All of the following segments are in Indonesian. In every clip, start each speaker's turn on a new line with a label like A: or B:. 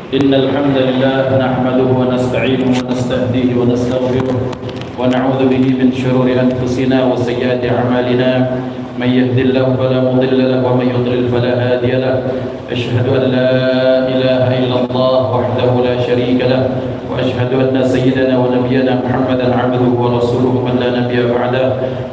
A: إن الحمد لله نحمده ونستعينه ونستهديه ونستغفره ونعوذ به من شرور أنفسنا وسيئات أعمالنا. من يهد الله فلا مضل له ومن يضلل فلا هادي له. أشهد أن لا إله إلا الله وحده لا شريك له، وأشهد أن سيدنا ونبينا محمدا عبده ورسوله من لا نبي بعده.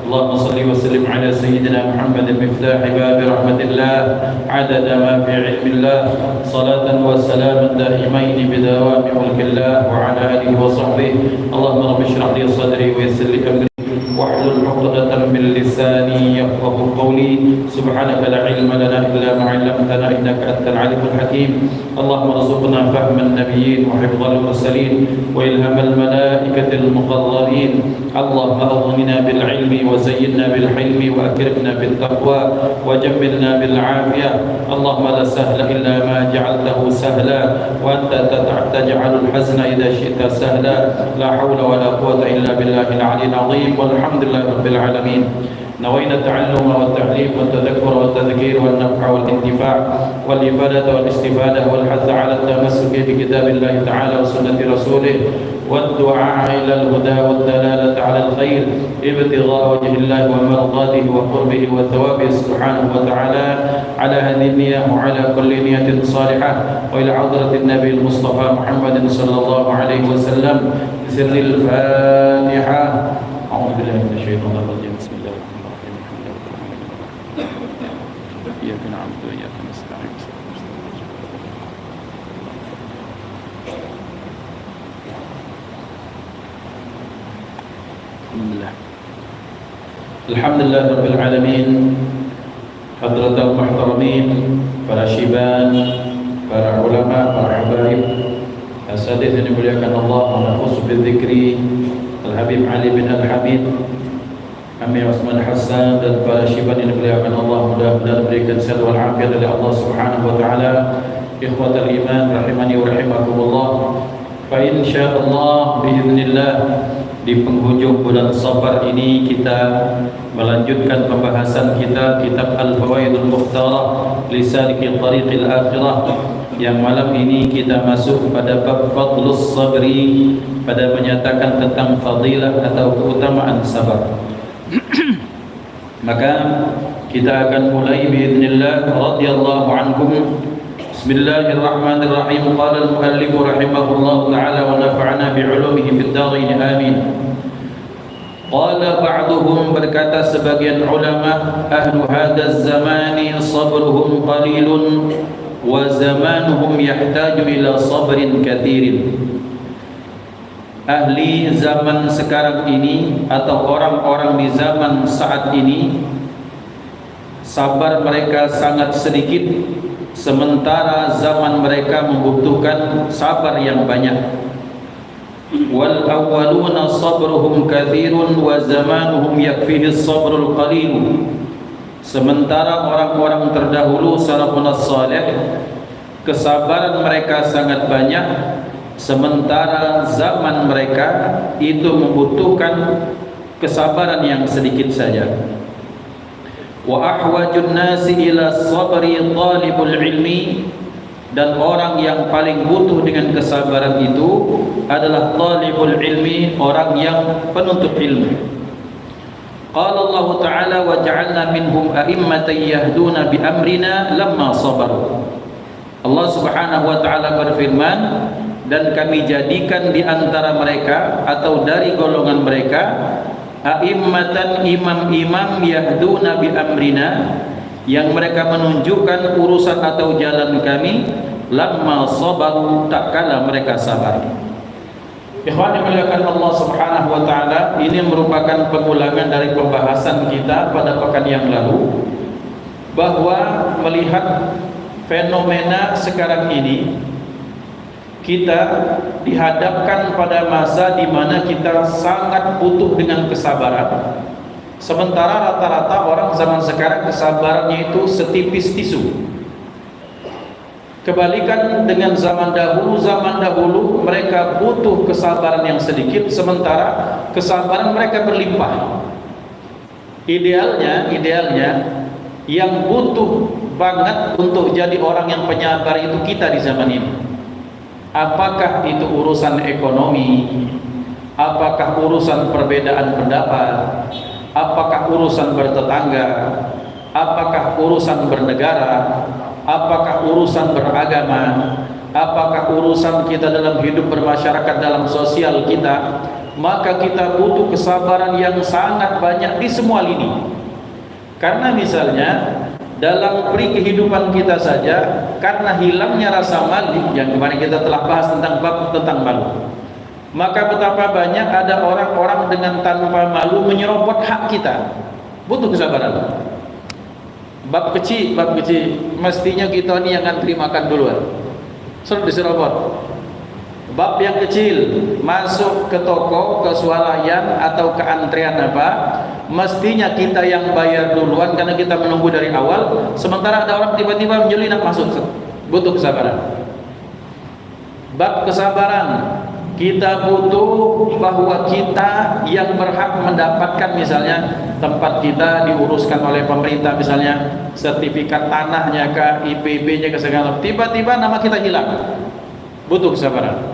A: اللهم صل وسلم على سيدنا محمد مفتاح باب رحمة الله عدد ما في علم الله، صلاة وسلاما دائمين بدوام ملك الله وعلى آله وصحبه. اللهم رب اشرح لي صدري ويسر لي أمري واحلل عقدة من لساني يفقه قولي. سبحانك لا علم لنا إلا ما علمتنا إنك أنت العليم الحكيم. اللهم ارزقنا فهم النبيين وحفظ المرسلين وإلهام الملائكة المقربين. اللهم أغننا بالعلم وزينا بالحلم وأكرمنا بالتقوى وجملنا بالعافية. اللهم لا سهل إلا ما جعلته سهلا، وأنت تجعل الحزن إذا شئت سهلا. لا حول ولا قوة إلا بالله العلي العظيم، والحمد لله رب العالمين. نوينا التعلم والتعليم والتذكر والتذكير والنفع والانتفاع والإفادة والاستفادة والحث على التمسك بكتاب الله تعالى وسنة رسوله والدعاء إلى الهدى والدلالة على الخير ابتغاء وجه الله ومرضاته وقربه وثوابه سبحانه وتعالى. على هذه النية وعلى كل نية صالحة، وإلى حضرة النبي المصطفى محمد صلى الله عليه وسلم بسر الفاتحة. أعوذ بالله من الشيطان الرجيم. بسم الله الرحمن الرحيم. إياك نعبد وإياك نستعين. Alhamdulillah Rabbil Alamin. Hadratul Muhtaramin, para syiban, para ulama, para habaib, asatidz yang dimuliakan Allah, menafus bidzikri Al-Habib Ali bin Al-Habib Amir Osman Hassan, dan para syiban yang dimuliakan Allah, mudah-mudahan berikan sehat wal afiat dari Allah Subhanahu wa taala. Ikhwatal iman rahimani wa rahimakumullah. Fa insyaallah biiznillah, di penghujung bulan Safar ini kita melanjutkan pembahasan kita kitab Al-Fawaidul Mukhtarah li Saliki Tariqil Akhirah, yang malam ini kita masuk pada bab Fadlus Sabri, pada menyatakan tentang fadilah atau keutamaan sabar. Maka kita akan mulai biiznillah radhiyallahu ankum. Bismillahirrahmanirrahim. Qala al-muallif rahimahullah ta'ala wa nafa'ana bi'ulumihi fid dharain amin. Qala ba'duhum, berkata sebagian ulama, ahlu hadaz zamani sabruhum qalilun wa zamanuhum yahtaju ila sabrin kathirin. Ahli zaman sekarang ini atau orang-orang di zaman saat ini, sabar mereka sangat sedikit, sementara zaman mereka membutuhkan sabar yang banyak. Wal awwaluna sabruhum kathirun wa zamanuhum yakfihi sabrul qalil. Sementara orang-orang terdahulu salafun salih, kesabaran mereka sangat banyak, sementara zaman mereka itu membutuhkan kesabaran yang sedikit saja. Wa ahwajun nasi ila sabri talibul ilmi, dan orang yang paling butuh dengan kesabaran itu adalah talibul ilmi, orang yang penuntut ilmu. Qala Allah Ta'ala wa ja'alna minhum a'immatan yahduna bi amrina lamma sabaru. Allah Subhanahu wa taala berfirman, dan kami jadikan di antara mereka atau dari golongan mereka a'immatan, imam-imam, yahduna bi amrina, yang mereka menunjukkan urusan atau jalan kami, lamma sabaru, tak kala mereka sabar. Ikhwan yang dimuliakan Allah Subhanahu wa taala, ini merupakan pengulangan dari pembahasan kita pada pekan yang lalu, bahwa melihat fenomena sekarang ini, kita dihadapkan pada masa di mana kita sangat butuh dengan kesabaran. Sementara rata-rata orang zaman sekarang kesabarannya itu setipis tisu. Kebalikan dengan zaman dahulu mereka butuh kesabaran yang sedikit, sementara kesabaran mereka berlimpah. Idealnya yang butuh banget untuk jadi orang yang penyabar itu kita di zaman ini. Apakah itu urusan ekonomi? Apakah urusan perbedaan pendapat? Apakah urusan bertetangga? Apakah urusan bernegara? Apakah urusan beragama? Apakah urusan kita dalam hidup bermasyarakat, dalam sosial kita? Maka kita butuh kesabaran yang sangat banyak di semua lini. Karena misalnya dalam peri kehidupan kita saja, karena hilangnya rasa malu yang kemarin kita telah bahas tentang bab tentang malu, maka betapa banyak ada orang-orang dengan tanpa malu menyerobot hak kita. Butuh kesabaran. Bab kecil, mestinya kita ini yang ngantri makan duluan, suruh diserobot. Bab yang kecil, masuk ke toko, ke swalayan atau ke antrian apa, mestinya kita yang bayar duluan karena kita menunggu dari awal, sementara ada orang tiba-tiba menjelinap masuk. Butuh kesabaran. Bab kesabaran, kita butuh bahwa kita yang berhak mendapatkan, misalnya tempat kita diuruskan oleh pemerintah, misalnya sertifikat tanahnya ke IPB-nya ke segala, tiba-tiba nama kita hilang. Butuh kesabaran.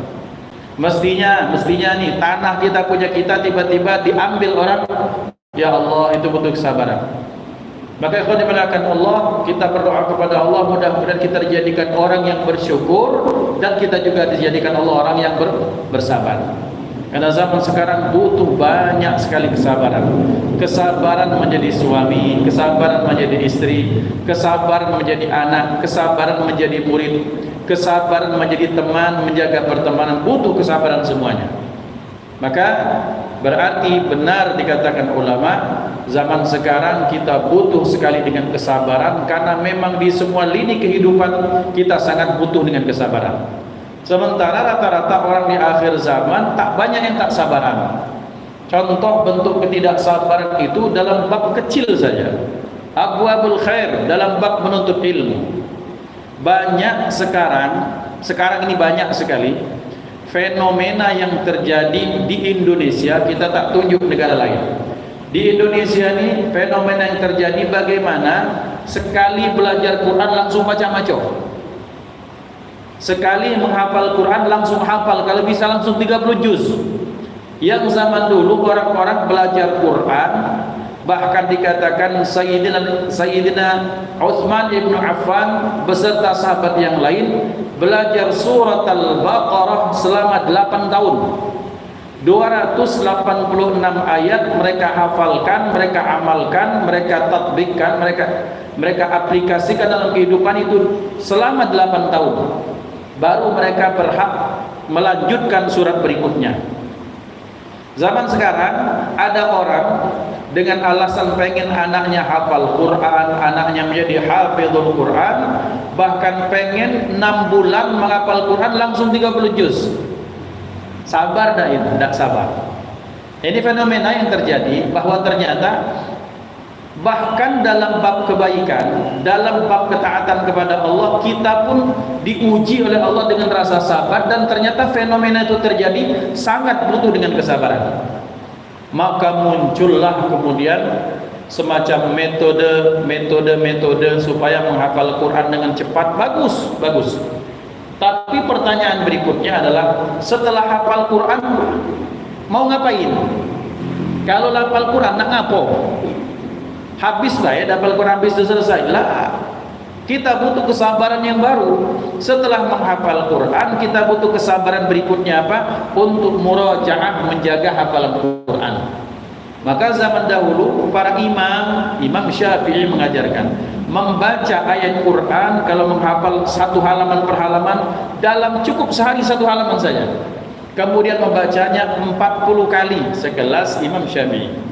A: Mestinya nih tanah kita punya kita tiba-tiba diambil orang, ya Allah, itu butuh kesabaran. Maka ikhwan dimulakan Allah, kita berdoa kepada Allah mudah-mudahan kita dijadikan orang yang bersyukur dan kita juga dijadikan Allah orang yang bersabar. Karena zaman sekarang butuh banyak sekali kesabaran. Kesabaran menjadi suami, kesabaran menjadi istri, kesabaran menjadi anak, kesabaran menjadi murid, kesabaran menjadi teman, menjaga pertemanan, butuh kesabaran semuanya. Maka berarti benar dikatakan ulama, zaman sekarang kita butuh sekali dengan kesabaran, karena memang di semua lini kehidupan kita sangat butuh dengan kesabaran. Sementara rata-rata orang di akhir zaman tak banyak yang tak sabaran. Contoh bentuk ketidaksabaran itu dalam bab kecil saja. Abwabul khair, dalam bab menuntut ilmu. Banyak sekarang ini banyak sekali fenomena yang terjadi di Indonesia, kita tak tunjuk negara lain. Di Indonesia ini fenomena yang terjadi bagaimana sekali belajar Quran langsung baca maco. Sekali menghafal Quran langsung hafal, kalau bisa langsung 30 juz. Yang zaman dulu orang-orang belajar Quran, bahkan dikatakan Sayyidina Utsman ibn Affan beserta sahabat yang lain belajar surat Al-Baqarah selama 8 tahun. 286 ayat mereka hafalkan, mereka amalkan, mereka tatbikkan, mereka aplikasikan dalam kehidupan itu selama 8 tahun. Baru mereka berhak melanjutkan surat berikutnya. Zaman sekarang ada orang dengan alasan pengen anaknya hafal Quran, anaknya menjadi hafizul Quran, bahkan pengen 6 bulan menghafal Quran langsung 30 juz. Sabar dah itu, tidak sabar. Ini fenomena yang terjadi, bahwa ternyata bahkan dalam bab kebaikan, dalam bab ketaatan kepada Allah, kita pun diuji oleh Allah dengan rasa sabar, dan ternyata fenomena itu terjadi sangat butuh dengan kesabaran. Maka muncullah kemudian semacam metode supaya menghafal Quran dengan cepat. Bagus. Tapi pertanyaan berikutnya adalah, setelah hafal Quran mau ngapain? Kalau hafal Quran nak ngapo? Habislah ya, hafal Quran habis itu selesai lah. Kita butuh kesabaran yang baru. Setelah menghafal Quran, kita butuh kesabaran berikutnya apa? Untuk murajaah, menjaga hafalan Quran. Maka zaman dahulu para Imam Syafi'i mengajarkan membaca ayat Quran, kalau menghafal 1 halaman per halaman dalam cukup sehari 1 halaman saja. Kemudian membacanya 40 kali sekelas Imam Syafi'i.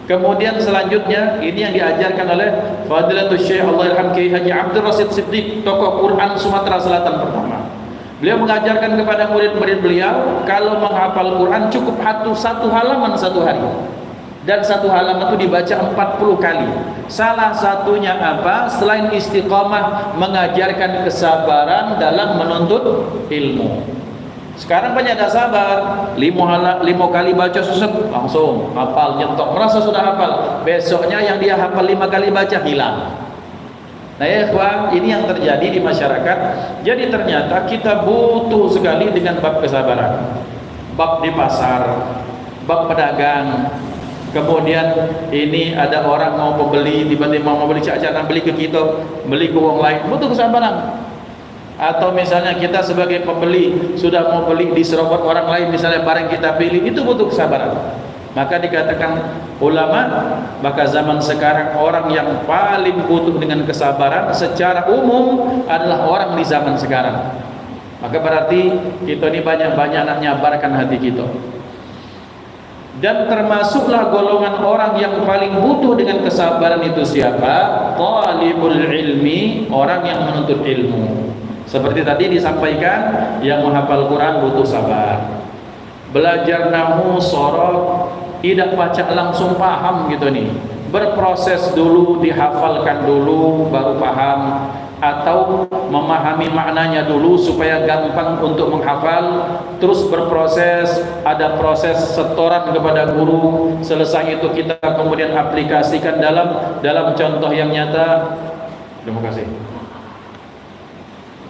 A: Kemudian selanjutnya ini yang diajarkan oleh Fadilatul Syekh Allahyarham Kiai Haji Abdul Rasid Siddiq, tokoh Quran Sumatera Selatan pertama. Beliau mengajarkan kepada murid-murid beliau, kalau menghafal Quran cukup 1 halaman 1 hari. Dan 1 halaman itu dibaca 40 kali. Salah satunya apa? Selain istiqamah, mengajarkan kesabaran dalam menuntut ilmu. Sekarang banyak tak sabar, 5 kali baca susah langsung hafal, nyetok, merasa sudah hafal. Besoknya yang dia hafal 5 kali baca hilang. Nah ya ikhwan, ini yang terjadi di masyarakat. Jadi ternyata kita butuh sekali dengan bab kesabaran. Bab di pasar, bab pedagang. Kemudian ini ada orang mau membeli, tiba-tiba mau beli cak-cakan beli ke kita, beli ke orang lain, butuh kesabaran. Atau misalnya kita sebagai pembeli sudah mau beli diserobot orang lain, misalnya barang kita pilih, itu butuh kesabaran. Maka dikatakan ulama, maka zaman sekarang orang yang paling butuh dengan kesabaran secara umum adalah orang di zaman sekarang. Maka berarti kita ini banyak-banyak nak nyabarkan hati kita. Dan termasuklah golongan orang yang paling butuh dengan kesabaran itu siapa? Talibul ilmi, orang yang menuntut ilmu. Seperti tadi disampaikan, yang menghafal Quran butuh sabar. Belajar nahwu, sorot, tidak baca langsung paham gitu nih. Berproses dulu, dihafalkan dulu baru paham, atau memahami maknanya dulu supaya gampang untuk menghafal. Terus berproses, ada proses setoran kepada guru. Selesai itu kita kemudian aplikasikan dalam contoh yang nyata. Terima kasih.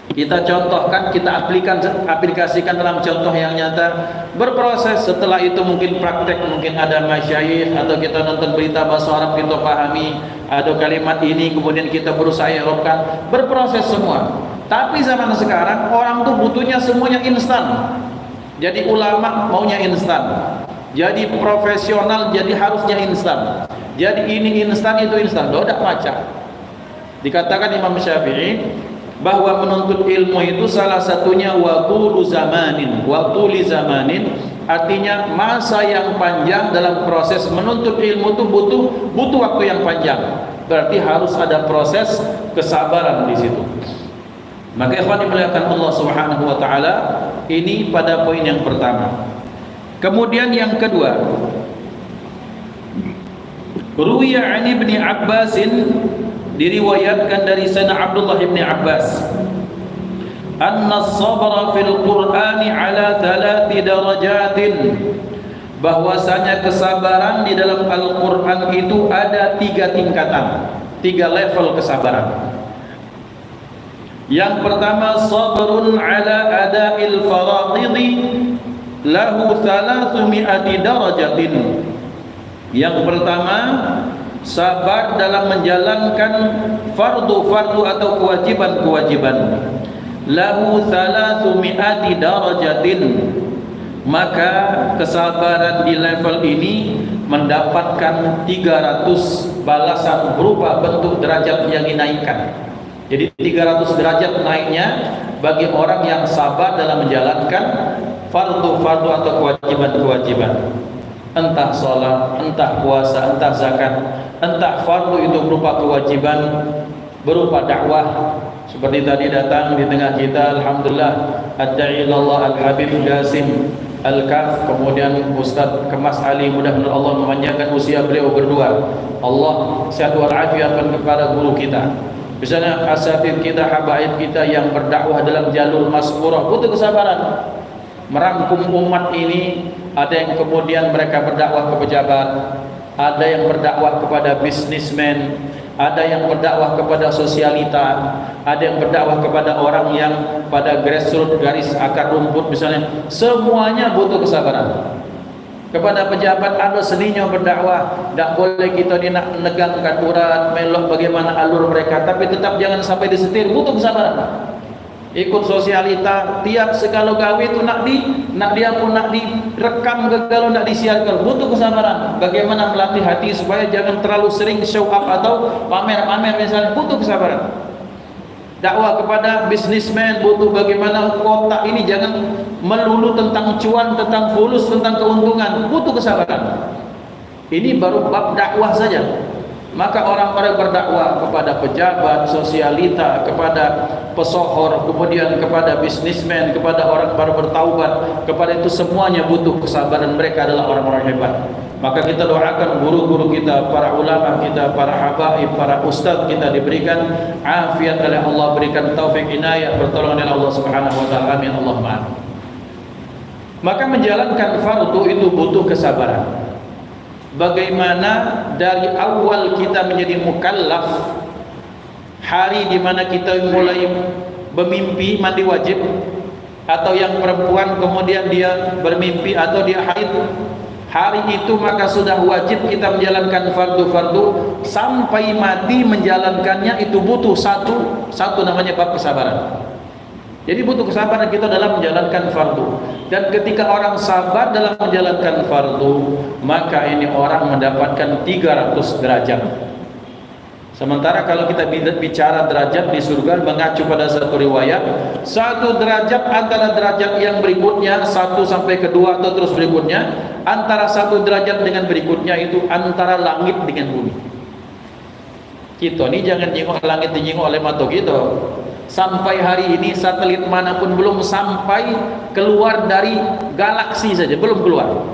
A: Kita contohkan, kita aplikasikan dalam contoh yang nyata. Berproses, setelah itu mungkin praktek, mungkin ada masyayikh atau kita nonton berita bahasa Arab kita pahami, ada kalimat ini kemudian kita berusaha i'rabkan. Berproses semua. Tapi zaman sekarang orang tuh butuhnya semuanya instan. Jadi ulama maunya instan. Jadi profesional jadi harusnya instan. Jadi ini instan itu instan. Tidak baca. Dikatakan Imam Syafi'i bahwa menuntut ilmu itu salah satunya waqulu zamanin, waquli zamanin, artinya masa yang panjang dalam proses menuntut ilmu itu butuh waktu yang panjang. Berarti harus ada proses kesabaran di situ. Maka ikhwan dimuliakan Allah Subhanahu wa taala, ini pada poin yang pertama. Kemudian yang kedua, ruwiya an Ibni Abbasin, diriwayatkan dari Sayyidina Abdullah bin Abbas, anna as-sabra fil Qur'ani ala 3 darajatin, bahwasanya kesabaran di dalam Al-Qur'an itu ada 3 tingkatan, 3 level kesabaran. Yang pertama, sabrun ala ada'il fara'idhi lahu 300 darajatin. Yang pertama, sabar dalam menjalankan fardu-fardu atau kewajiban-kewajiban. Lahu 300 darajatin. Maka kesabaran di level ini mendapatkan 300 balasan berupa bentuk derajat yang dinaikkan. Jadi 300 derajat naiknya bagi orang yang sabar dalam menjalankan fardu-fardu atau kewajiban-kewajiban. Entah sholat, entah puasa, entah zakat, entah fardu itu berupa kewajiban, berupa dakwah. Seperti tadi datang di tengah kita, alhamdulillah, ad-da'ilallah al-habib Qasim Al-Kaf, kemudian Ustaz Kemas Ali, mudah-mudahan Allah memanjangkan usia beliau berdua. Allah sehat walafiatkan kepada guru kita. Misalnya asatid kita, habaib kita yang berdakwah dalam jalur masmurah, butuh kesabaran. Merangkum umat ini, ada yang kemudian mereka berdakwah ke pejabat, ada yang berdakwah kepada bisnismen, ada yang berdakwah kepada sosialita, ada yang berdakwah kepada orang yang pada grassroots, garis akar rumput misalnya. Semuanya butuh kesabaran. Kepada pejabat ada seninya berdakwah, tak boleh kita ni nak negangkan urat, melok bagaimana alur mereka, tapi tetap jangan sampai disetir, butuh kesabaran. Ikut sosialita, tiap segala gawe itu nak direkam kalau nak disiarkan, butuh kesabaran. Bagaimana melatih hati supaya jangan terlalu sering show up atau pamer-pamer misalnya, butuh kesabaran. Dakwah kepada bisnismen butuh bagaimana kotak ini jangan melulu tentang cuan, tentang fulus, tentang keuntungan, butuh kesabaran. Ini baru bab dakwah saja. Maka orang-orang berdakwah kepada pejabat, sosialita, kepada pesohor, kemudian kepada bisnismen, kepada orang baru bertaubat, kepada itu semuanya butuh kesabaran. Mereka adalah orang-orang hebat. Maka kita doakan guru-guru kita, para ulama kita, para habaib, para ustaz kita diberikan afiat oleh Allah, berikan taufik inayah, pertolongan oleh Allah Subhanahu wa taala. Amin Allahumma. Maka menjalankan fardu itu butuh kesabaran. Bagaimana dari awal kita menjadi mukallaf hari di mana kita mulai bermimpi mandi wajib, atau yang perempuan kemudian dia bermimpi atau dia haid, hari itu maka sudah wajib kita menjalankan fardu-fardu sampai mati menjalankannya. Itu butuh satu namanya bab kesabaran. Jadi butuh kesabaran kita dalam menjalankan fardu. Dan ketika orang sabar dalam menjalankan fardu, maka ini orang mendapatkan 300 derajat. Sementara kalau kita bicara derajat di surga, mengacu pada satu riwayat, 1 derajat antara derajat yang berikutnya, 1 sampai kedua atau terus berikutnya, antara 1 derajat dengan berikutnya itu antara langit dengan bumi. Kita ini jangan jengok langit dijengok oleh mata kita. Sampai hari ini satelit manapun belum sampai keluar dari galaksi saja, belum keluar.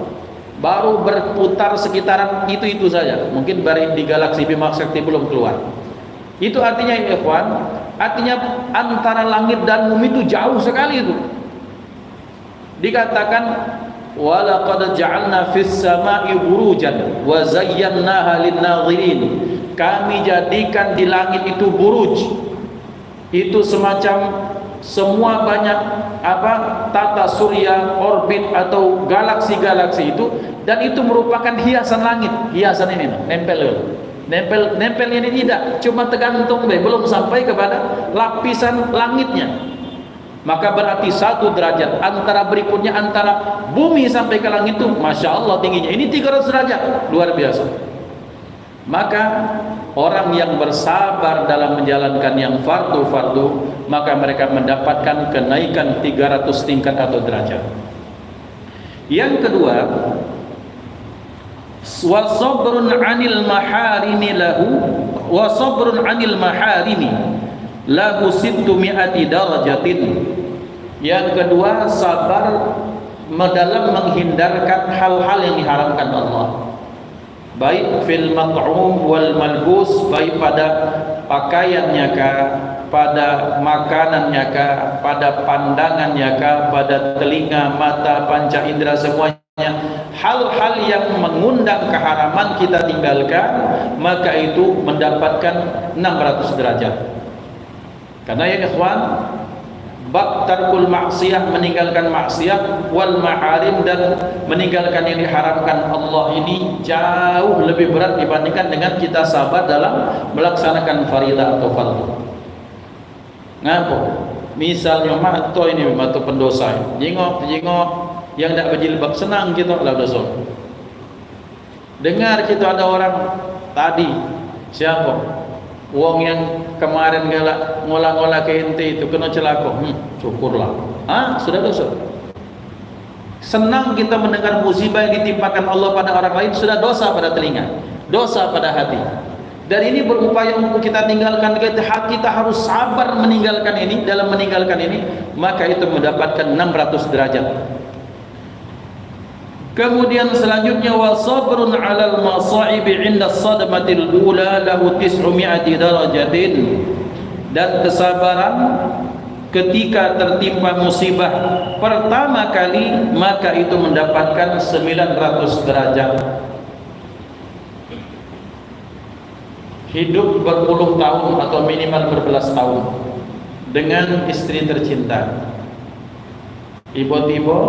A: Baru berputar sekitaran itu saja. Mungkin di galaksi Bima Sakti belum keluar. Itu artinya ya ikhwan, artinya antara langit dan bumi itu jauh sekali itu. Dikatakan walaqad ja'alna fis sama'i burujan wa zayyanaha lin-nadhirin. Kami jadikan di langit itu buruj. Itu semacam semua banyak tata surya, orbit atau galaksi-galaksi itu, dan itu merupakan hiasan langit. Hiasan ini nempel ini tidak, cuma tergantung belum sampai kepada lapisan langitnya. Maka berarti 1 derajat antara berikutnya, antara bumi sampai ke langit itu Masya Allah tingginya. Ini 300 derajat, luar biasa. Maka orang yang bersabar dalam menjalankan yang fardu-fardu, maka mereka mendapatkan kenaikan 300 tingkat atau derajat. Yang kedua, wa sabrun 'anil maharimi lahu wa sabrun 'anil maharimi lahu 600 darajatin. Yang kedua, sabar dalam menghindarkan hal-hal yang diharamkan Allah, baik fil mat'um wal malbus, baik pada pakaiannya kah, pada makanannya kah, pada pandangannya kah, pada telinga, mata, panca indera, semuanya hal-hal yang mengundang keharaman kita tinggalkan, maka itu mendapatkan 600 derajat. Karena ya ikhwan, bab tarkul maksiyah, meninggalkan maksiat, wal ma'arim, dan meninggalkan yang diharamkan Allah ini jauh lebih berat dibandingkan dengan kita sabar dalam melaksanakan faridah atau fardu. Ngapa? Misalnya mata pendosa, jengok yang tidak berjilbab, senang kita lah dosa. Dengar kita ada orang tadi, siapa? Wong yang kemarin galak ngolah-ngolah ke ente itu kena celaka, syukurlah. Sudah dosa. Senang kita mendengar musibah yang ditimpakan Allah pada orang lain, sudah dosa pada telinga, dosa pada hati. Dan ini berupaya untuk kita tinggalkan, kita harus sabar meninggalkan ini. Dalam meninggalkan ini, maka itu mendapatkan 600 derajat. Kemudian selanjutnya, wa sabrun 'alal masa'ib 'inda sadmatil ula lahu 900 darajatin. Dan kesabaran ketika tertimpa musibah pertama kali, maka itu mendapatkan 900 derajat. Hidup berpuluh tahun atau minimal berbelas tahun dengan istri tercinta, tiba-tiba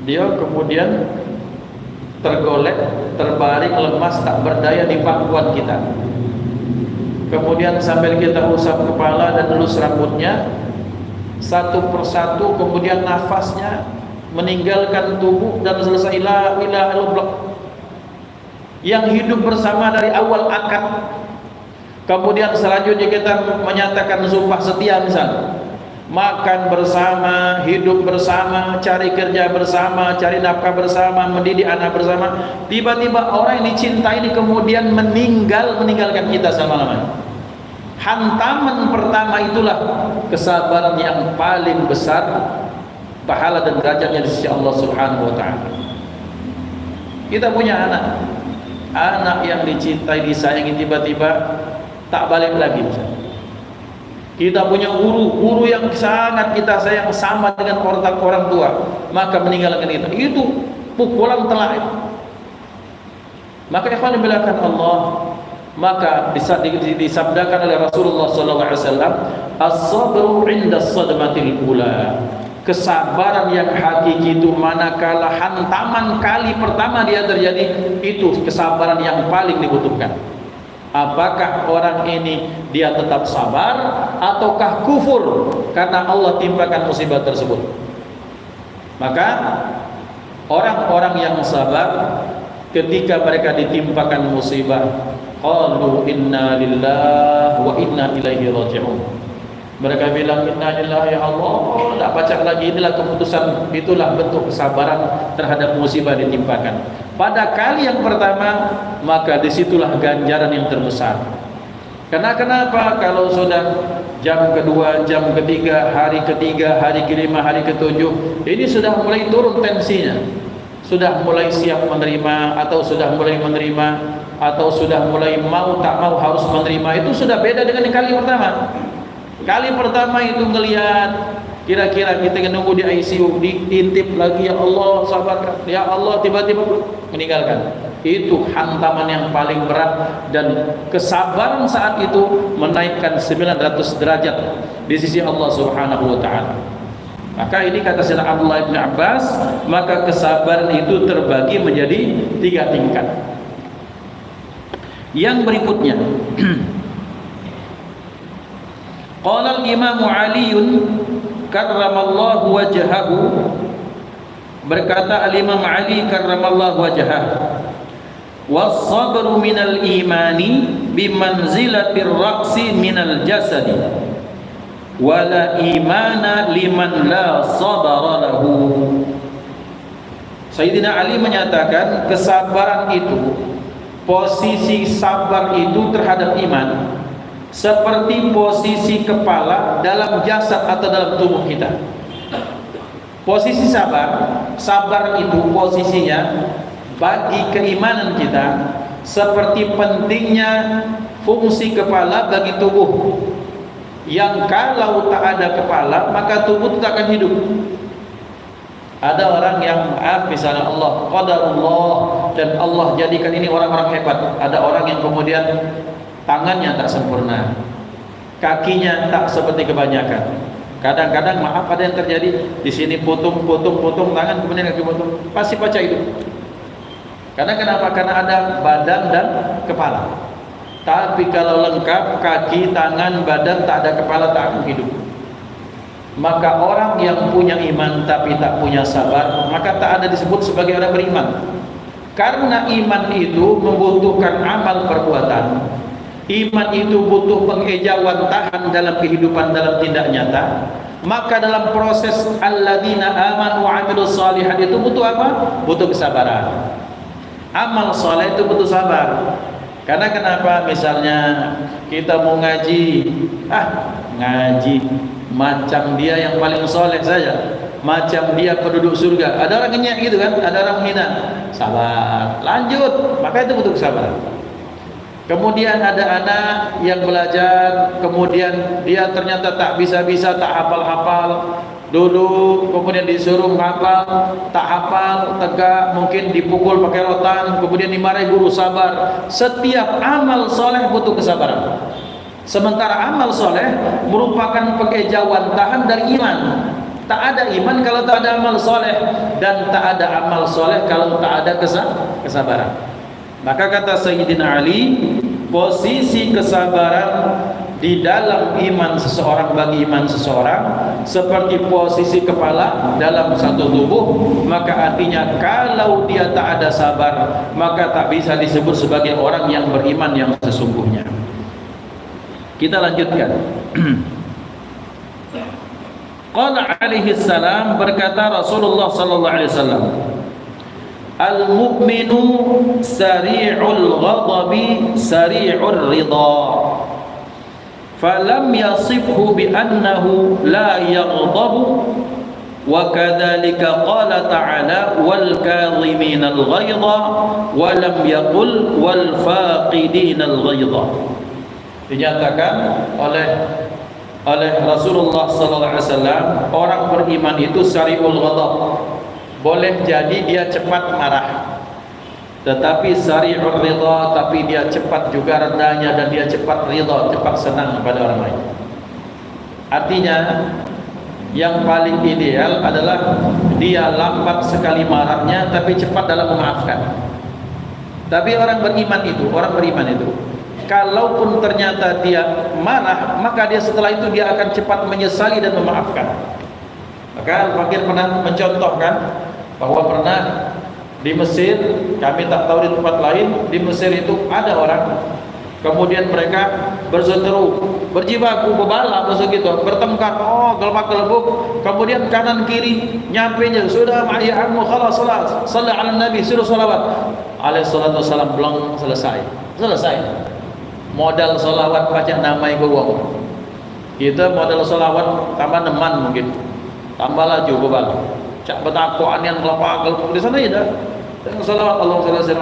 A: dia kemudian tergolek, terbaring, lemas, tak berdaya di pangkuan kita. Kemudian sambil kita usap kepala dan elus rambutnya satu persatu, kemudian nafasnya meninggalkan tubuh dan selesai la ilaha illallah. Yang hidup bersama dari awal akad, kemudian selanjutnya kita menyatakan sumpah setia, misalnya makan bersama, hidup bersama, cari kerja bersama, cari nafkah bersama, mendidik anak bersama. Tiba-tiba orang yang dicintai ini kemudian meninggalkan kita selama-lamanya. Hantaman pertama itulah kesabaran yang paling besar pahala dan derajatnya di sisi Allah Subhanahu wa taala. Kita punya anak yang dicintai, disayangi, tiba-tiba tak balik lagi. Kita punya guru yang sangat kita sayang, sama dengan orang tua, maka meninggalkan itu pukulan telak. Maka ikhwan dimuliakan Allah, maka disabdakan oleh Rasulullah SAW, as-sabru 'inda as-sadmatil ula. Kesabaran yang hakiki itu manakala hantaman kali pertama dia terjadi, itu kesabaran yang paling dibutuhkan. Apakah orang ini dia tetap sabar ataukah kufur karena Allah timpakan musibah tersebut? Maka orang-orang yang sabar ketika mereka ditimpakan musibah, qalu inna lillahi wa inna ilaihi raji'un. Mereka bilang inna lillahi, ya Allah, tak baca lagi, inilah keputusan, itulah bentuk kesabaran terhadap musibah ditimpakan. Pada kali yang pertama, maka disitulah ganjaran yang terbesar. Karena kenapa? Kalau sudah jam kedua, jam ketiga, hari kelima, hari ketujuh, ini sudah mulai turun tensinya, sudah mulai siap menerima atau sudah mulai menerima atau sudah mulai mau tak mau harus menerima, itu sudah beda dengan kali pertama. Kali pertama itu ngelihat, kira-kira kita nunggu di ICU, diintip lagi, ya Allah sabarkan, ya Allah, tiba-tiba meninggalkan. Itu hantaman yang paling berat, dan kesabaran saat itu menaikkan 900 derajat di sisi Allah Subhanahu wa taala. Maka ini kata Sayyidina Abdullah bin Abbas, maka kesabaran itu terbagi menjadi 3 tingkat. Yang berikutnya qala al-Imam Ali karramallahu wajhahu, berkata al-Imam Ali karramallahu wajhahu, was-sabru minal imani bimanzilatir ra'si minal jasadi wala imana liman la sabara lahu. Sayyidina Ali menyatakan kesabaran itu, posisi sabar itu terhadap iman seperti posisi kepala dalam jasad atau dalam tubuh kita. Posisi sabar itu posisinya bagi keimanan kita seperti pentingnya fungsi kepala bagi tubuh, yang kalau tak ada kepala maka tubuh tak akan hidup. Ada orang yang misalnya Allah qadarullah dan Allah jadikan ini orang-orang hebat. Ada orang yang kemudian tangannya tak sempurna, kakinya tak seperti kebanyakan. Kadang-kadang maaf, ada yang terjadi di sini potong tangan, kemudian kaki potong, pasti pecah itu. Karena kenapa? Karena ada badan dan kepala. Tapi kalau lengkap kaki, tangan, badan, tak ada kepala, tak akan hidup. Maka orang yang punya iman tapi tak punya sabar, maka tak ada disebut sebagai orang beriman. Karena iman itu membutuhkan amal perbuatan. Iman itu butuh pengejauhan tahan dalam kehidupan, dalam tindak nyata. Maka dalam proses alladzina amanu wa amilus shalihat itu butuh apa? Butuh kesabaran. Amal soleh itu butuh sabar. Karena kenapa? Misalnya kita mau ngaji, ngaji macam dia yang paling soleh saja, macam dia penduduk surga. Ada orang ngenyek gitu kan, ada orang menghina. Sabar, lanjut. Maka itu butuh kesabaran. Kemudian ada anak yang belajar, kemudian dia ternyata tak bisa-bisa, tak hafal-hafal dulu, kemudian disuruh hafal, tak hafal, tegak, mungkin dipukul pakai rotan, kemudian dimarahi guru, sabar. Setiap amal soleh butuh kesabaran. Sementara amal soleh merupakan pengejauhan tahan dari iman. Tak ada iman kalau tak ada amal soleh, dan tak ada amal soleh kalau tak ada kesabaran. Maka kata Sayyidina Ali, posisi kesabaran di dalam iman seseorang, bagi iman seseorang seperti posisi kepala dalam satu tubuh. Maka artinya kalau dia tak ada sabar, maka tak bisa disebut sebagai orang yang beriman yang sesungguhnya. Kita lanjutkan. Qala alaihi salam, berkata Rasulullah sallallahu alaihi wasallam, al-mu'minu sari'ul ghadabi sari'ur ridha, falam yasibhu bi annahu la yaghdabu, wa kadzalika qala ta'ala wal kadhimina al-ghaidha wa lam yaqul wal faqidina al-ghaidha. Dinyatakan oleh Rasulullah sallallahu alaihi wasallam, orang beriman itu sari'ul ghadab. Boleh jadi dia cepat marah, Tetapi sari'ur ridha, tapi dia cepat juga redanya dan dia cepat ridha, cepat senang pada orang lain. Artinya yang paling ideal adalah dia lambat sekali marahnya tapi cepat dalam memaafkan. Tapi orang beriman itu kalaupun ternyata dia marah, maka dia setelah itu dia akan cepat menyesali dan memaafkan. Maka Al-Fakir pernah mencontohkan bahwa pernah di Mesir, kami tak tahu di tempat lain, di Mesir itu ada orang, kemudian mereka berseteru, berjibaku, berbalap, gitu, bertengkar, gelembak-gelembuk, kemudian kanan kiri nyampenya, sudah ma'iyahmu khalas salat, salli ala nabi, suruh salawat alaihi salatu wassalam, belum selesai. Modal salawat baca namai gowong. Kita modal salawat tambah neman mungkin, tambah laju berbalap. Cak betakoan yang gelembak-gelembuk di sana ya dah. Dengan salawat Allah selesai.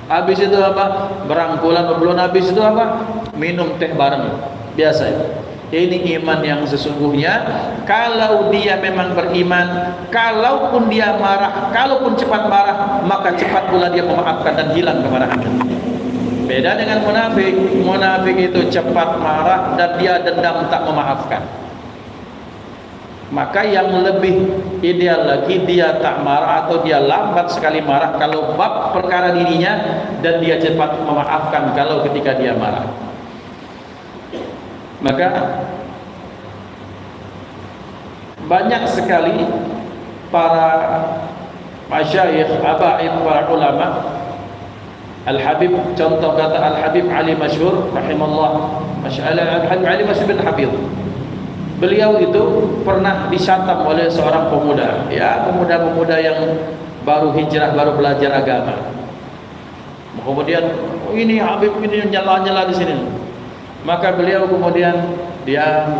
A: Habis itu apa? Berangkulan, belum habis itu apa? Minum teh bareng. Biasa itu. Ini iman yang sesungguhnya. Kalau dia memang beriman, kalaupun dia marah, kalaupun cepat marah, maka cepat pula dia memaafkan dan hilang kemarahannya. Beda dengan munafik. Munafik itu cepat marah dan dia dendam, tak memaafkan. Maka yang lebih ideal lagi dia tak marah atau dia lambat sekali marah kalau bab perkara dirinya, dan dia cepat memaafkan kalau ketika dia marah. Maka banyak sekali para masyayikh, abaid, para ulama, Al-Habib, contoh kata Al-Habib Ali Masyhur rahimahullah, Al-Habib Ali Masyhur bin Habib, beliau itu pernah disatam oleh seorang pemuda, ya pemuda-pemuda yang baru hijrah, baru belajar agama. Kemudian ini Habib ini nyala-nyala di sini. Maka beliau kemudian diam,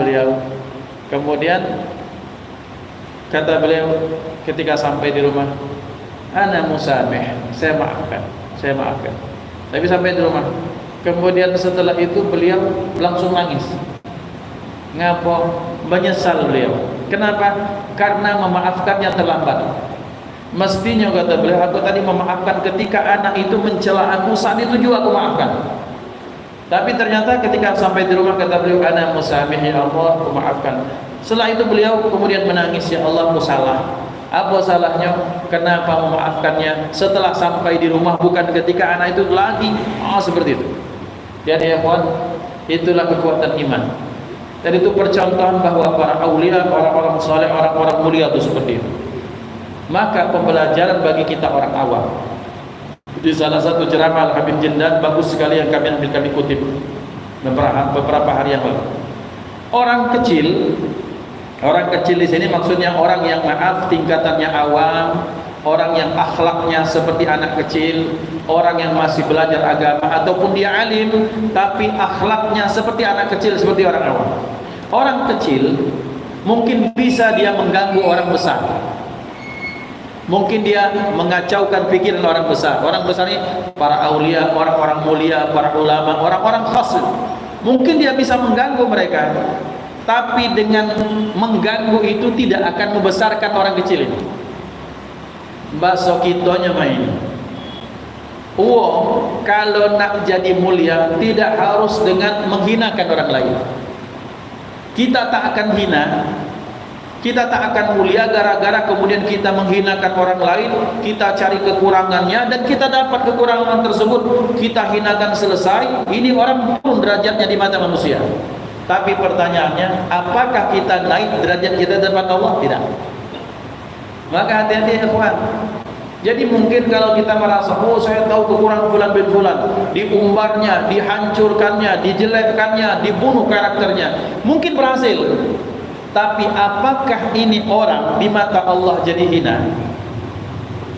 A: kemudian kata beliau ketika sampai di rumah, ana musamih, saya maafkan. Tapi sampai di rumah, kemudian setelah itu beliau langsung nangis. Ngapa? Menyesal beliau. Kenapa? Karena memaafkannya terlambat. Mestinya kata beliau, aku tadi memaafkan ketika anak itu mencela aku, saat itu juga aku maafkan. Tapi ternyata ketika sampai di rumah kata beliau, ana musamih, ya Allah, aku maafkan. Setelah itu beliau kemudian menangis, ya Allah, aku salah. Apa salahnya? Kenapa memaafkannya setelah sampai di rumah, bukan ketika anak itu lagi? Seperti itu. Jadi ya kawan, itulah kekuatan iman. Dan itu percontohan bahwa para aulia, orang-orang saleh, orang-orang mulia itu seperti itu. Maka pembelajaran bagi kita orang awam. Di salah satu ceramah Al-Habib Jindan bagus sekali yang kami kutip beberapa hari yang lalu. Orang kecil di sini maksudnya orang yang maaf tingkatannya awam, orang yang akhlaknya seperti anak kecil, orang yang masih belajar agama, ataupun dia alim tapi akhlaknya seperti anak kecil, seperti orang awam. Orang kecil mungkin bisa dia mengganggu orang besar, mungkin dia mengacaukan pikiran orang besar. Orang besar ini para aulia, orang-orang mulia, para ulama, orang-orang khas. Mungkin dia bisa mengganggu mereka, tapi dengan mengganggu itu tidak akan membesarkan orang kecil ini. Bakso kitonya main. Kalau nak jadi mulia tidak harus dengan menghinakan orang lain. Kita tak akan hina, kita tak akan mulia gara-gara kemudian kita menghinakan orang lain, kita cari kekurangannya dan kita dapat kekurangan tersebut, kita hinakan selesai. Ini orang pun derajatnya di mata manusia. Tapi pertanyaannya, apakah kita naik derajat kita di depan Allah? Tidak. Maka hati-hati ya kawan. Jadi mungkin kalau kita merasa, saya tahu kekurangan fulan bin fulan, diumbarnya, dihancurkannya, dijelekkannya, dibunuh karakternya, mungkin berhasil. Tapi apakah ini orang di mata Allah jadi hina?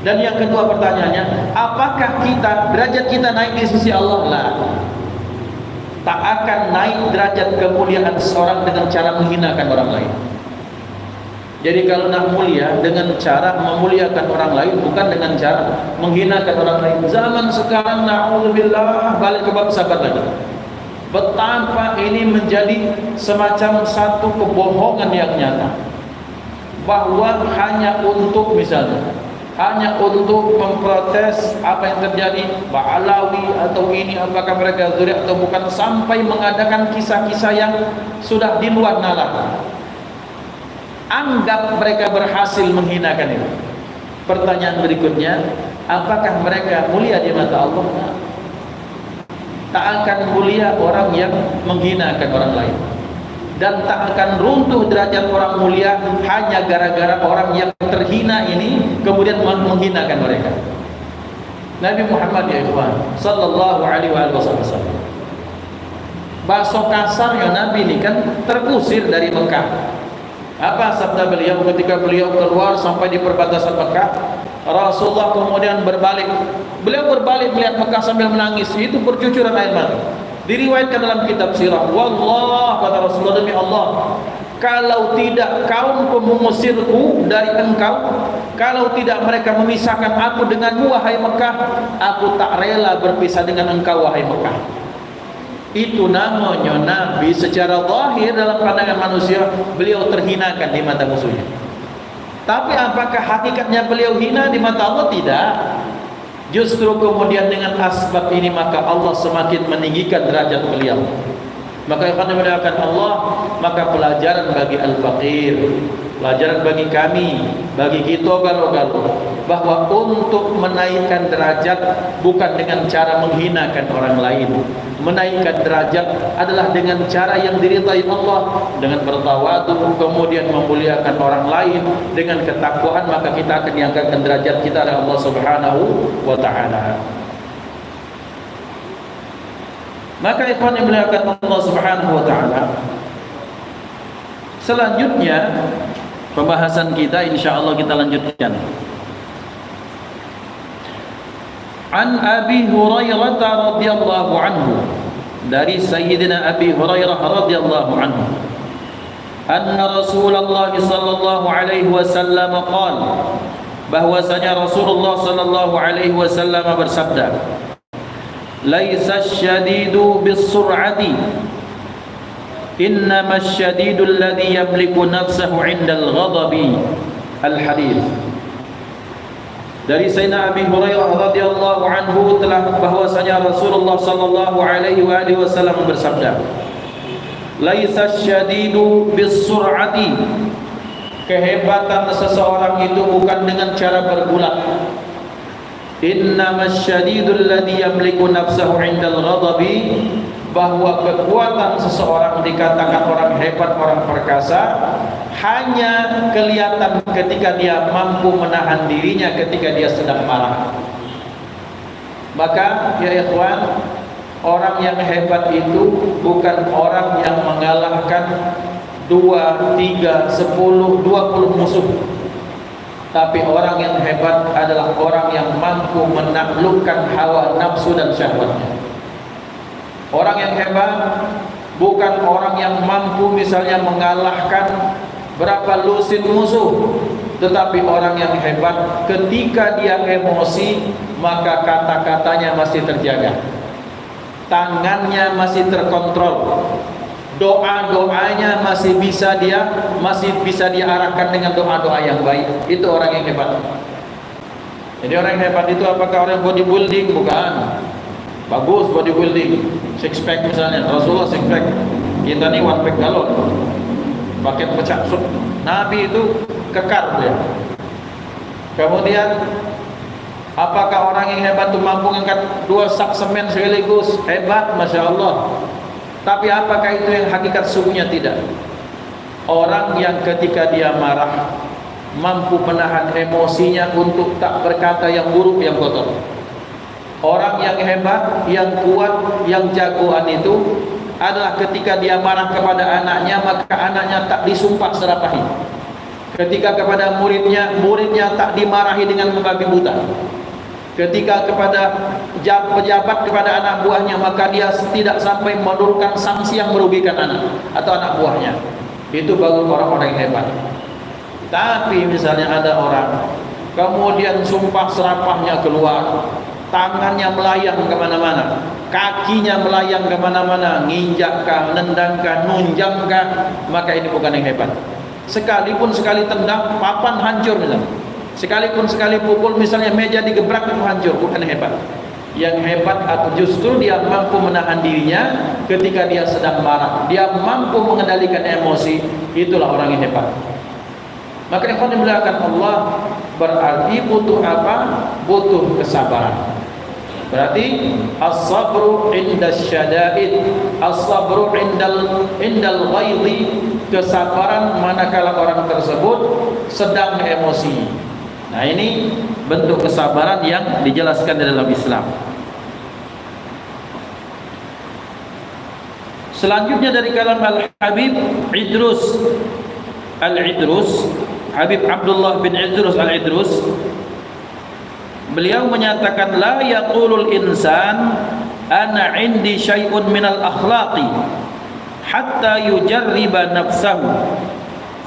A: Dan yang kedua pertanyaannya, apakah kita derajat kita naik di sisi Allah? Lah. Tak akan naik derajat kemuliaan seorang dengan cara menghinakan orang lain. Jadi kalau nak mulia dengan cara memuliakan orang lain, bukan dengan cara menghinakan orang lain. Zaman sekarang na'udzubillah, balik ke bab sabar lagi. Betapa ini menjadi semacam satu kebohongan yang nyata, bahwa hanya untuk misalnya hanya untuk memprotes apa yang terjadi, Alawi atau ini, apakah mereka zuriat atau bukan, sampai mengadakan kisah-kisah yang sudah di luar nalar. Anggap mereka berhasil menghinakan itu. Pertanyaan berikutnya, apakah mereka mulia di mata Allah? Tak akan mulia orang yang menghinakan orang lain, dan tak akan runtuh derajat orang mulia hanya gara-gara orang yang terhina ini kemudian menghinakan mereka. Nabi Muhammad ya ikhwan sallallahu alaihi wasallam, bahasa kasarnya Nabi ini kan terusir dari Mekah. Apa sabda beliau ketika beliau keluar sampai di perbatasan Mekah? Rasulullah kemudian berbalik. Beliau berbalik melihat Mekah sambil menangis. Itu bercucuran air mata. Diriwayatkan dalam kitab sirah. Wallah, kata Rasulullah, demi Allah, kalau tidak kaumku mengusirku dari engkau, kalau tidak mereka memisahkan aku denganmu wahai Mekah, aku tak rela berpisah dengan engkau wahai Mekah. Itu namanya Nabi secara zahir dalam pandangan manusia beliau terhinakan di mata musuhnya. Tapi apakah hakikatnya beliau hina di mata Allah? Tidak. Justru kemudian dengan asbab ini maka Allah semakin meninggikan derajat beliau. Maka akan dimuliakan Allah. Maka pelajaran bagi al-faqir, pelajaran bagi kami, bagi kita galau-galau, bahwa untuk menaikkan derajat bukan dengan cara menghinakan orang lain. Menaikkan derajat adalah dengan cara yang diridhai Allah, dengan bertawadhu, kemudian memuliakan orang lain dengan ketakwaan, maka kita akan diangkatkan derajat kita oleh Allah Subhanahu wa taala. Maka ikhwan yang dimuliakan Allah Subhanahu wa taala, selanjutnya pembahasan kita insyaallah kita lanjutkan. An Abi Hurairah radhiyallahu anhu, dari Sayyidina Abi Hurairah radhiyallahu anhu, anna Rasulullah sallallahu alaihi wasallam qala, bahwasanya Rasulullah sallallahu alaihi wasallam bersabda, laisa syadidu bis-sur'ati, innama syadidu alladhi yamliku nafsahu 'inda al-ghadabi. Al-hadits. Dari Sayyidina Abi Hurairah radhiyallahu anhu telah bahwasanya Rasulullah sallallahu alaihi wasallam bersabda, laisa syadidu bis-sur'ati, kehebatan seseorang itu bukan dengan cara bergulat. Innamas syadidul ladzi yamliku nafsahu 'indal ghadabi, bahwa kekuatan seseorang dikatakan orang hebat, orang perkasa, hanya kelihatan ketika dia mampu menahan dirinya ketika dia sedang marah. Maka ya ikhwan, orang yang hebat itu bukan orang yang mengalahkan 2, 3, 10, 20 musuh. Tapi orang yang hebat adalah orang yang mampu menaklukkan hawa nafsu dan syahwatnya. Orang yang hebat bukan orang yang mampu misalnya mengalahkan berapa lusin musuh, tetapi orang yang hebat ketika dia emosi maka kata-katanya masih terjaga, tangannya masih terkontrol, doa-doanya masih bisa dia arahkan dengan doa-doa yang baik. Itu orang yang hebat. Jadi orang yang hebat itu apakah orang bodybuilding? Bukan. Bagus bodybuilding, six pack misalnya, Rasulullah six pack, kita nih one pack galon, paket pecah. Nabi itu kekar dia. Kemudian apakah orang yang hebat itu mampu mengangkat 2 sak semen sekaligus? Hebat, masya Allah. Tapi apakah itu yang hakikat sungguhnya? Tidak. Orang yang ketika dia marah mampu menahan emosinya untuk tak berkata yang buruk, yang kotor. Orang yang hebat, yang kuat, yang jagoan itu adalah ketika dia marah kepada anaknya, maka anaknya tak disumpah serapahi. Ketika kepada muridnya tak dimarahi dengan membabi buta. Ketika kepada pejabat, kepada anak buahnya, maka dia tidak sampai menurunkan sanksi yang merugikan anak atau anak buahnya. Itu baru orang-orang yang hebat. Tapi misalnya ada orang kemudian sumpah serapahnya keluar, tangannya melayang kemana-mana, kakinya melayang kemana-mana, nginjakkah, menendangkah, nunjamkah, maka ini bukan yang hebat. Sekalipun sekali tendang, papan hancur misalnya. Sekalipun sekali pukul misalnya meja digebrak itu hancur, bukan hebat. Yang hebat atau justru dia mampu menahan dirinya ketika dia sedang marah, dia mampu mengendalikan emosi, itulah orang yang hebat. Maka ikhwan dimuliakan Allah, berarti butuh apa? Butuh kesabaran. Berarti as-sabru inda syada'id, as-sabru indal ghaidhi, kesabaran manakala orang tersebut sedang emosi. Nah, ini bentuk kesabaran yang dijelaskan di dalam Islam. Selanjutnya dari kalam Al-Habib Idrus Al-Idrus, Habib Abdullah bin Idrus Al-Idrus, beliau menyatakan la yaqulul insan ana indi syai'un minal akhlaqi hatta yujarriba nafsahu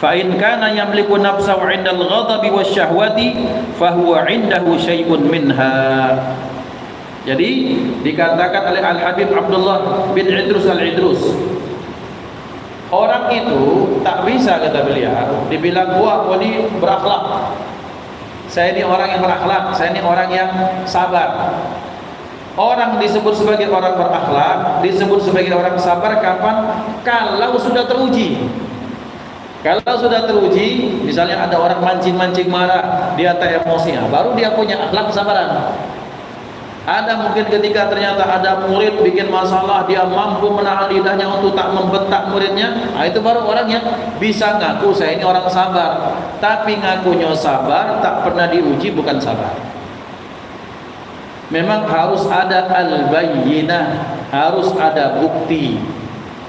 A: fa in kana yamliku nafsahu 'indal ghadabi wasyahwati fa huwa 'indahu syai'un minha. Jadi dikatakan oleh Al-Habib Abdullah bin Idrus Al-Idrus, orang itu tak bisa, kata beliau, dibilang wah ini berakhlak, saya ini orang yang berakhlak, saya ini orang yang sabar. Orang disebut sebagai orang berakhlak, disebut sebagai orang sabar kapan? Kalau sudah teruji. Kalau sudah teruji, misalnya ada orang mancing-mancing marah, dia tak emosinya, baru dia punya akhlak kesabaran. Ada mungkin ketika ternyata ada murid bikin masalah, dia mampu menahan lidahnya untuk tak membentak muridnya. Nah, itu baru orang yang bisa ngaku saya ini orang sabar. Tapi ngakunya sabar tak pernah diuji, bukan sabar. Memang harus ada al-bayyinah, harus ada bukti.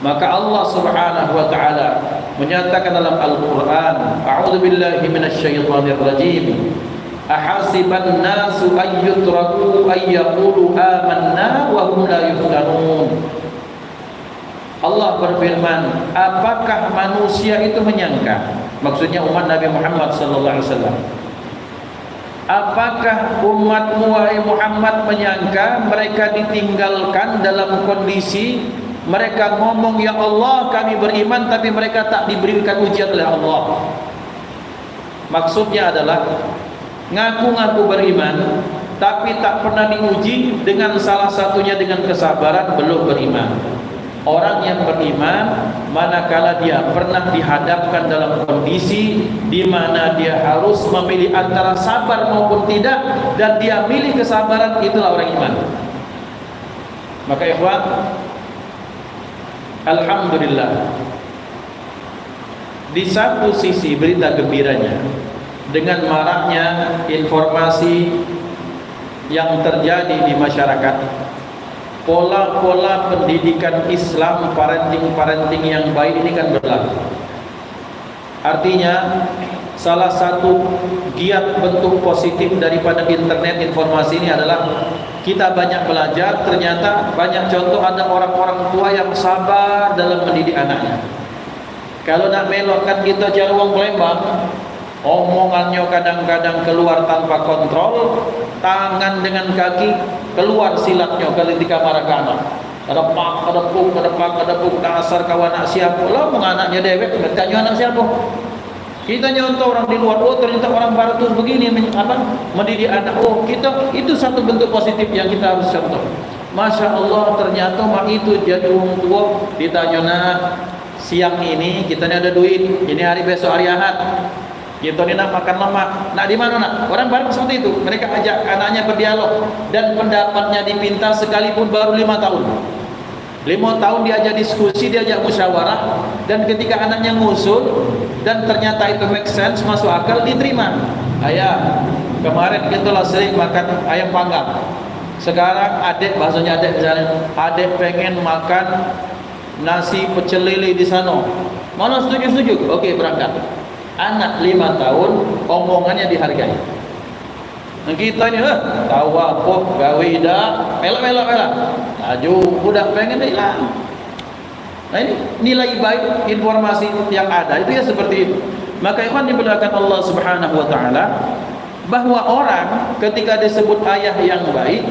A: Maka Allah Subhanahu wa taala menyatakan dalam Al-Qur'an, a'udzubillahi minasyaitonir rajim. Ahasiban nasu ayyutraku ayyaqulu amanna wa hum la yuftanun. Allah berfirman, apakah manusia itu menyangka, maksudnya umat Nabi Muhammad sallallahu alaihi wasallam, apakah umatmu wahai Muhammad menyangka mereka ditinggalkan dalam kondisi mereka ngomong ya Allah kami beriman, tapi mereka tak diberikan ujian oleh Allah. Maksudnya adalah ngaku-ngaku beriman tapi tak pernah diuji, dengan salah satunya dengan kesabaran, belum beriman. Orang yang beriman manakala dia pernah dihadapkan dalam kondisi di mana dia harus memilih antara sabar maupun tidak, dan dia milih kesabaran, itulah orang iman. Maka ikhwan, alhamdulillah, di satu sisi berita gembiranya, dengan maraknya informasi yang terjadi di masyarakat, pola-pola pendidikan Islam, parenting yang baik ini kan berlaku. Artinya salah satu giat bentuk positif daripada internet informasi ini adalah kita banyak belajar. Ternyata banyak contoh ada orang-orang tua yang sabar dalam mendidik anaknya. Kalau nak melokkan kita cari uang Palembang, omongannya kadang-kadang keluar tanpa kontrol, tangan dengan kaki keluar silatnya ketika marah ke anak. Ada puk, dasar kawan anak siapa? Lah menganaknya dewek, bertanya anak siapa? Kita nyontoh orang di luar, oh ternyata orang barat tuh begini mendidik anak. Oh, kita itu satu bentuk positif yang kita harus contoh. Masya Allah, ternyata mak itu jadi orang tua ditanya, nak siang ini kita ada duit, ini hari besok hari Ahad. Kita ni nak makan lemak, nak di mana nak? Orang barat seperti itu. Mereka ajak anaknya berdialog dan pendapatnya dipinta sekalipun baru 5 tahun. 5 tahun diajak diskusi, diajak musyawarah, dan ketika anaknya ngusul dan ternyata itu make sense, masuk akal, diterima. Ayah, kemarin kita lah sering makan ayam panggang. Sekarang adik, bahasanya adik misalnya, adik pengen makan nasi pecel lele di sana. Mana setuju? Okey, berangkat. Anak 5 tahun, omongannya dihargai. Kita ni tahu apa, gawe dah, melak. Laju budak pengen dah hilang. Nah, ini nilai baik informasi yang ada itu ya seperti itu. Maka ikhwan dimuliakan Allah Subhanahu wa taala, bahwa orang ketika disebut ayah yang baik,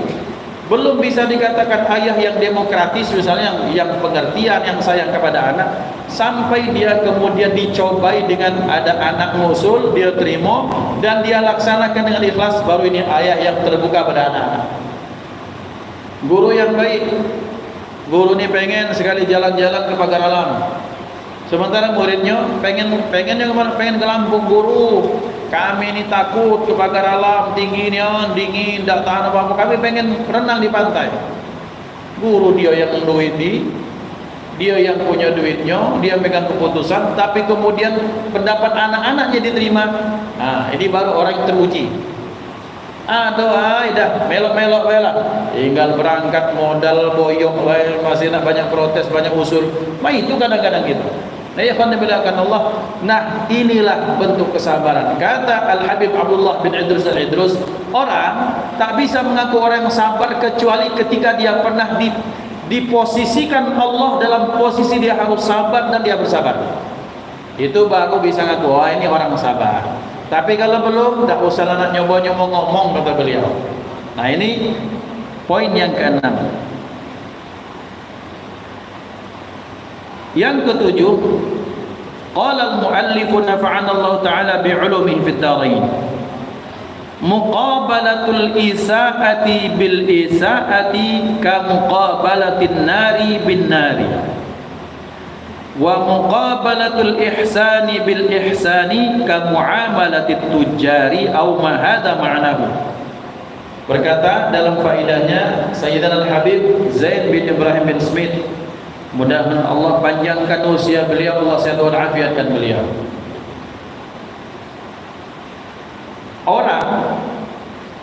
A: belum bisa dikatakan ayah yang demokratis, misalnya yang pengertian, yang sayang kepada anak. sampai dia kemudian dicobai dengan ada anak ngusul, dia terima dan dia laksanakan dengan ikhlas, baru ini ayat yang terbuka pada anak-anak. Guru yang baik, guru ini pengen sekali jalan-jalan ke pagar alam, sementara muridnya pengennya kemana? Pengen ke Lampung. Guru, kami ini takut ke pagar alam, dinginnya, dingin, tidak tahan apa-apa, kami pengen renang di pantai. Guru dia yang menduiti, dia yang punya duitnya, dia megang keputusan, tapi kemudian pendapat anak-anaknya diterima. Nah, ini baru orang yang teruji. Doa, dah melok-melok lah, tinggal berangkat modal boyong, masih nak banyak protes, banyak usul. Itu kadang-kadang gitu. Nah, ya khonibillahkan Allah. Nah, inilah bentuk kesabaran. Kata Al-Habib Abdullah bin Idrus Al-Idrus, orang tak bisa mengaku orang yang sabar kecuali ketika dia pernah diposisikan Allah dalam posisi dia harus sabar dan dia bersabar. Itu baru bisa ngaku, wah ini orang sabar. Tapi kalau belum, tak usah nak nyoba-nyoba ngomong, kata beliau. Nah, ini poin yang keenam. Yang ketujuh, qala al-muallif nafa'ana Allah taala bi'ulumihi fid dharain. Muqabalatul isaati bil isaati ka muqabalatin nari bin nari, wa muqabalatul ihsani bil ihsani ka muamalatit tujari au ma hadha ma'nahu. Berkata dalam faedahnya Sayyidina Al-Habib Zain bin Ibrahim bin Smith, mudah-mudahan Allah panjangkan usia beliau, Allah sehat dan afiatkan beliau. Orang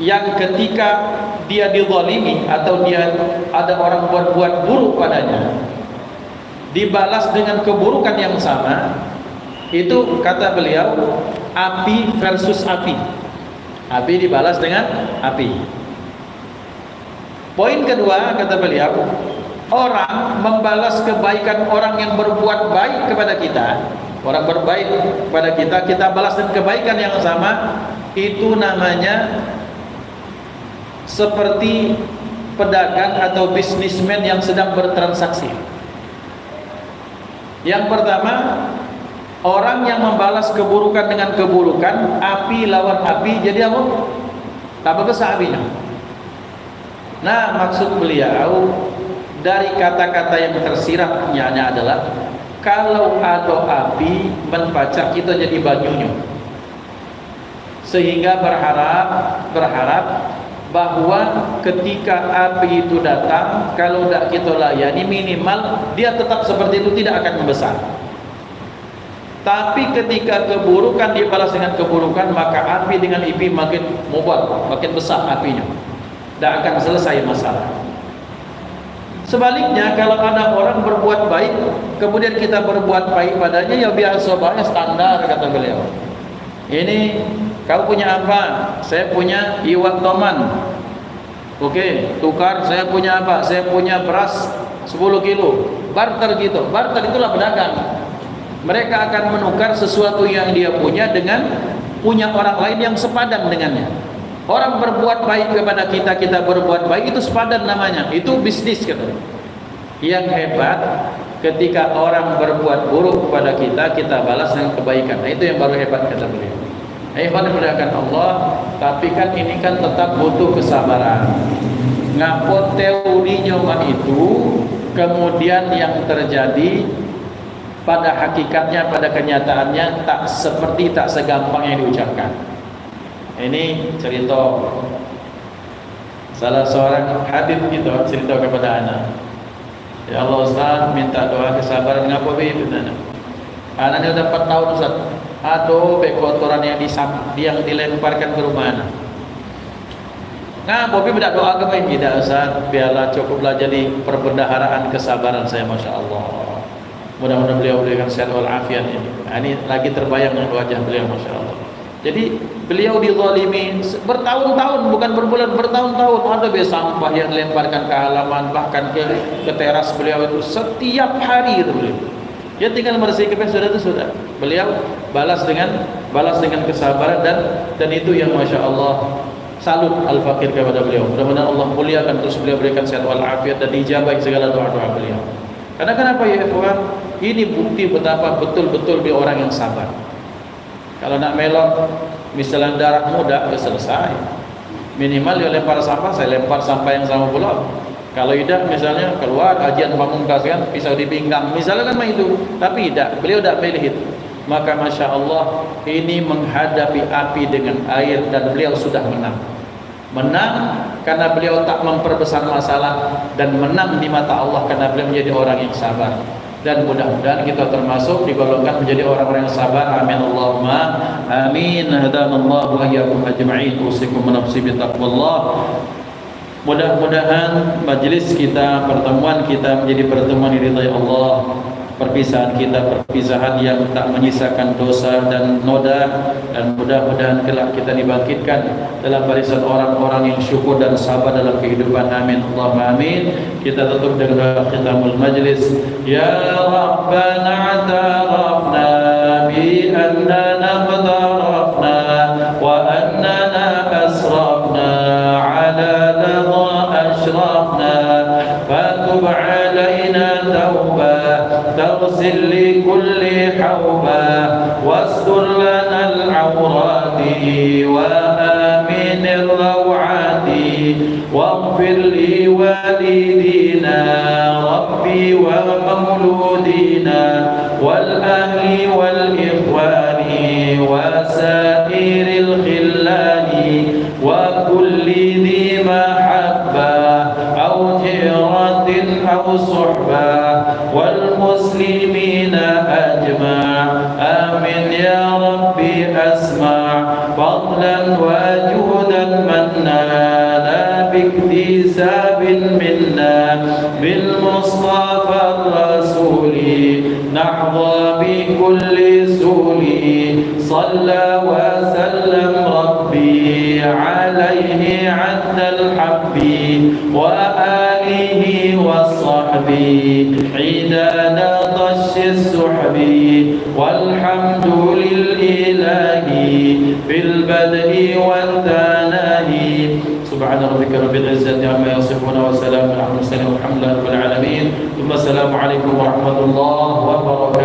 A: yang ketika dia dizalimi atau dia ada orang buat buruk padanya, dibalas dengan keburukan yang sama, itu kata beliau api versus api. Api dibalas dengan api. Poin kedua kata beliau, orang membalas kebaikan orang yang berbuat baik kepada kita, orang berbaik kepada kita, kita balas dengan kebaikan yang sama, itu namanya seperti pedagang atau bisnismen yang sedang bertransaksi. Yang pertama, orang yang membalas keburukan dengan keburukan, api lawan api, jadi apa? Tambah besar apinya. Nah, maksud beliau dari kata-kata yang tersiratnya adalah kalau ada api menpacak kita jadi banyunya, sehingga berharap bahwa ketika api itu datang, kalau tidak kita layani, minimal dia tetap seperti itu, tidak akan membesar. Tapi ketika keburukan dibalas dengan keburukan, maka api dengan api makin mubal, makin besar apinya, tidak akan selesai masalah. Sebaliknya, kalau ada orang berbuat baik, kemudian kita berbuat baik padanya, ya biasa baik, standar, kata beliau. Ini kau punya apa? Saya punya iwak toman. Oke, tukar. Saya punya apa? Saya punya beras 10 kilo. Barter gitu. Barter itulah pedagang. Mereka akan menukar sesuatu yang dia punya dengan punya orang lain yang sepadan dengannya. Orang berbuat baik kepada kita, kita berbuat baik, itu sepadan namanya. Itu bisnis gitu. Yang hebat ketika orang berbuat buruk kepada kita, kita balas dengan kebaikan. Nah, itu yang baru hebat kata beliau. Ikhwan dimuliakan Allah, tapi kan ini kan tetap butuh kesabaran. Ngapot teorinya mah itu, kemudian yang terjadi pada hakikatnya, pada kenyataannya tak segampang yang diucapkan. Ini cerita salah seorang hadis gitu, cerita kepada anak. Ya Allah Ustaz, minta doa kesabaran ngapa begitu anak. Anaknya udah 4 tahun Ustaz. Aduh, kotoran yang dilemparkan ke rumah anak. Nah, Bobi tidak doa ke baik tidak Ustaz, biarlah cukuplah jadi perbendaharaan kesabaran saya, masya Allah. Mudah-mudahan beliau berikan sehat wal afiat ini. Nah, ini lagi terbayang dengan wajah beliau, masya Allah. Jadi beliau dizalimi bertahun-tahun, bukan berbulan, bertahun-tahun. Ada sampah yang dilemparkan ke halaman, bahkan ke teras beliau itu setiap hari itu beliau. Dia tinggal bersihkan sudah itu sudah. Beliau balas dengan kesabaran dan itu yang masya Allah salut al-fakir kepada beliau. Mudah-mudahan Allah muliakan terus beliau, berikan sehat wal afiat dan dijabahi segala doa-doa beliau. Karena kenapa ya ikhwan? Ini bukti betapa betul-betul dia orang yang sabar. Kalau nak melok, misalnya darah muda, ya selesai. Minimal dia lempar sampah, saya lempar sampah yang sama pula. Kalau tidak, misalnya keluar ajian pamungkas kan, pisau di pinggang, misalnya kan itu. Tapi tidak, beliau tidak pilih itu. Maka Masya Allah, ini menghadapi api dengan air dan beliau sudah menang. Menang karena beliau tak memperbesar masalah, dan menang di mata Allah karena beliau menjadi orang yang sabar. Dan mudah-mudahan kita termasuk digolongkan menjadi orang-orang yang sabar. Amin Allahumma amin. Hadanallahu wa iyyakum ajma'in. Usikum wa nafsi bi taqwallah. Mudah-mudahan majlis kita, pertemuan kita menjadi pertemuan yang diridhai Allah. Perpisahan kita perpisahan yang tak menyisakan dosa dan noda, dan mudah-mudahan kelak kita dibangkitkan dalam barisan orang-orang yang syukur dan sabar dalam kehidupan. Amin Allahumma amin. Kita tutup dengan khitamul majlis. Ya Rabbana atarafna bi annana qatarafna wa annana asrafna ala ladha ashrafna fatub alaina tawbah تغسل لكل حوبة واستر لنا العورات وآمن الروعات واغفر لوالدينا ربي ومولودينا والأهل والإخوان وسائر الخلان وكل ذي محبة أو جيرة أو صحبة والمسلمين أجمع. آمين يا ربي أسمع فضلا وجودا منا لا باكتساب منا بالمصطفى الرسول نحظى بكل سول صلى وسلم ربي عليه عد الحب وآله وصحبه عداد طش السحب والحمد للإله في البدء والثناء. سبحان ربك رب العزة عما يصفون وسلام على المرسلين والحمد لله رب العالمين. ثم السلام عليكم ورحمة الله وبركاته.